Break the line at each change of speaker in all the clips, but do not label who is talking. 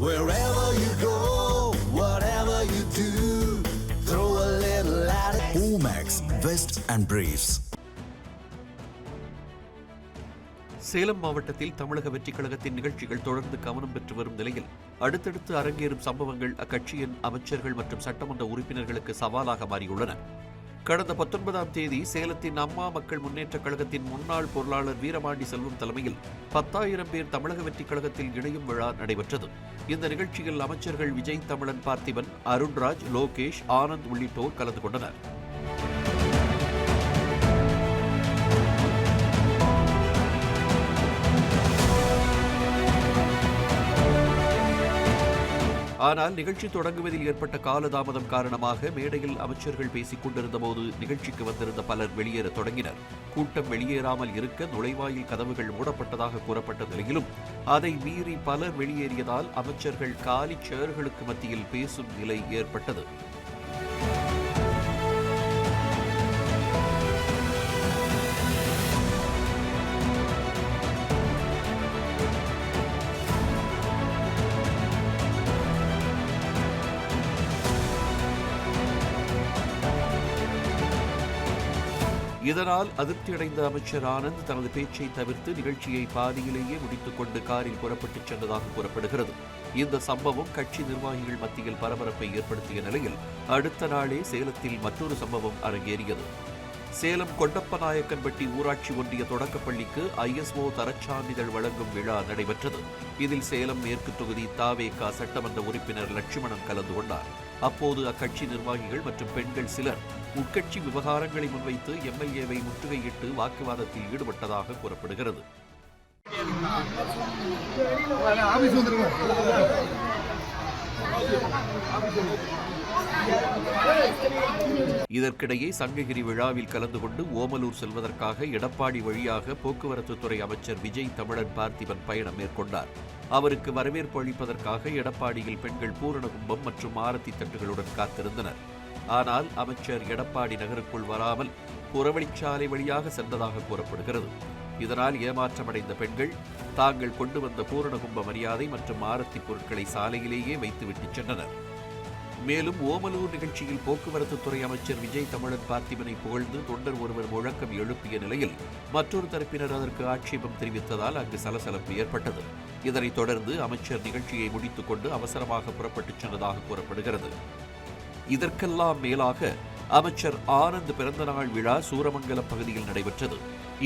Wherever you go, whatever you do, throw a little at it. Omax, Vest and Briefs.
Salem மாவட்டத்தில் தமிழக வெற்றிக் கழகத்தின் நிகழ்ச்சிகள் தொடர்ந்து கவனம் பெற்று வரும் நிலையில் அடுத்தடுத்து அரங்கேறும் சம்பவங்கள் அக்கட்சியின் அமைச்சர்கள் மற்றும் சட்டமன்ற உறுப்பினர்களுக்கு சவாலாக மாறியுள்ளன. கடந்த 19ஆம் தேதி சேலத்தின் அம்மா மக்கள் முன்னேற்றக் கழகத்தின் முன்னாள் பொருளாளர் வீரபாண்டி செல்வம் தலைமையில் 10,000 பேர் தமிழக வெற்றிக் கழகத்தில் இணையும் விழா நடைபெற்றது. இந்த நிகழ்ச்சியில் அமைச்சர்கள் விஜய் தமிழன் பார்த்திபன், அருண்ராஜ், லோகேஷ், ஆனந்த் உள்ளிட்டோர் கலந்து கொண்டனர். ஆனால் நிகழ்ச்சி தொடங்குவதில் ஏற்பட்ட காலதாமதம் காரணமாக மேடையில் அமைச்சர்கள் பேசிக் கொண்டிருந்தபோது நிகழ்ச்சிக்கு வந்திருந்த பலர் வெளியேற தொடங்கினர். கூட்டம் வெளியேறாமல் இருக்க நுழைவாயில் கதவுகள் மூடப்பட்டதாக கூறப்பட்ட நிலையிலும் அதை மீறி பலர் வெளியேறியதால் அமைச்சர்கள் காலி சேர்களுக்கு மத்தியில் பேசும் நிலை ஏற்பட்டது. இதனால் அதிருப்தியடைந்த அமைச்சர் ஆனந்த் தனது பேச்சை தவிர்த்து நிகழ்ச்சியை பாதியிலேயே முடித்துக் கொண்டு காரில் புறப்பட்டுச் சென்றதாக கூறப்படுகிறது. இந்த சம்பவம் கட்சி நிர்வாகிகள் மத்தியில் பரபரப்பை ஏற்படுத்திய நிலையில் அடுத்த நாளே சேலத்தில் மற்றொரு சம்பவம் அரங்கேறியது. சேலம் கொண்டப்பநாயக்கன்பட்டி ஊராட்சி ஒன்றிய தொடக்கப்பள்ளிக்கு ISO தரச்சான்றிதழ் வழங்கும் விழா நடைபெற்றது. இதில் சேலம் மேற்கு தொகுதி தாவேகா சட்டமன்ற உறுப்பினர் லட்சுமணன் கலந்து கொண்டார். அப்போது அக்கட்சி நிர்வாகிகள் மற்றும் பெண்கள் சிலர் உட்கட்சி விவகாரங்களை முன்வைத்து MLAவை முற்றுகையிட்டு வாக்குவாதத்தில் ஈடுபட்டதாக கூறப்படுகிறது. இதற்கிடையே சங்ககிரி விழாவில் கலந்து கொண்டு ஓமலூர் செல்வதற்காக எடப்பாடி வழியாக போக்குவரத்து துறை அமைச்சர் விஜய் தமிழன் பார்த்திபன் பயணம் மேற்கொண்டார். அவருக்கு வரவேற்பு அளிப்பதற்காக எடப்பாடியில் பெண்கள் பூரண கும்பம் மற்றும் ஆரத்தி தட்டுகளுடன் காத்திருந்தனர். ஆனால் அமைச்சர் எடப்பாடி நகருக்குள் வராமல் புறவழிச்சாலை வழியாக சென்றதாக கூறப்படுகிறது. இதனால் ஏமாற்றமடைந்த பெண்கள் தாங்கள் கொண்டு வந்த பூரண கும்ப மரியாதை மற்றும் ஆரத்தி பொருட்களை சாலையிலேயே வைத்துவிட்டு சென்றனர். மேலும் ஓமலூர் நிகழ்ச்சியில் போக்குவரத்து துறை அமைச்சர் விஜய் தமிழன் பார்த்திபனை புகழ்ந்து தொண்டர் ஒருவர் முழக்கம் எழுப்பிய நிலையில் மற்றொரு தரப்பினர் அதற்கு ஆட்சேபம் தெரிவித்ததால் அங்கு சலசலப்பு ஏற்பட்டது. இதனைத் தொடர்ந்து அமைச்சர் நிகழ்ச்சியை முடித்துக் கொண்டு அவசரமாக புறப்பட்டுச் சென்றதாக கூறப்படுகிறது. இதற்கெல்லாம் மேலாக அமைச்சர் ஆனந்த் பிறந்தநாள் விழா சூரமங்கலம் பகுதியில் நடைபெற்றது.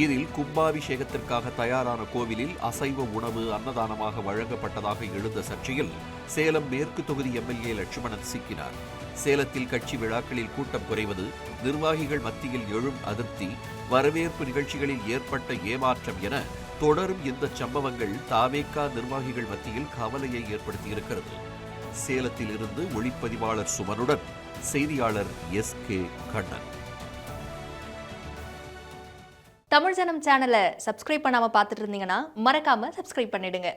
இதில் கும்பாபிஷேகத்திற்காக தயாரான கோவிலில் அசைவ உணவு அன்னதானமாக வழங்கப்பட்டதாக எழுந்த சர்ச்சையில் சேலம் மேற்கு தொகுதி MLA லட்சுமணன் சிக்கினார். சேலத்தில் கட்சி விழாக்களில் கூட்டம் குறைவது, நிர்வாகிகள் மத்தியில் எழும் அதிருப்தி, வரவேற்பு நிகழ்ச்சிகளில் ஏற்பட்ட ஏமாற்றம் என தொடரும் இந்த சம்பவங்கள் தாவேகா நிர்வாகிகள் மத்தியில் கவலையை ஏற்படுத்தியிருக்கிறது. சேலத்தில் இருந்து ஒளிப்பதிவாளர் சுமனுடன் செய்தியாளர் SK கண்ணன்.
தமிழ் ஜனம் சேனலை சப்ஸ்கிரைப் பண்ணாம பார்த்துட்டு இருந்தீங்கன்னா மறக்காம சப்ஸ்கிரைப் பண்ணிடுங்க.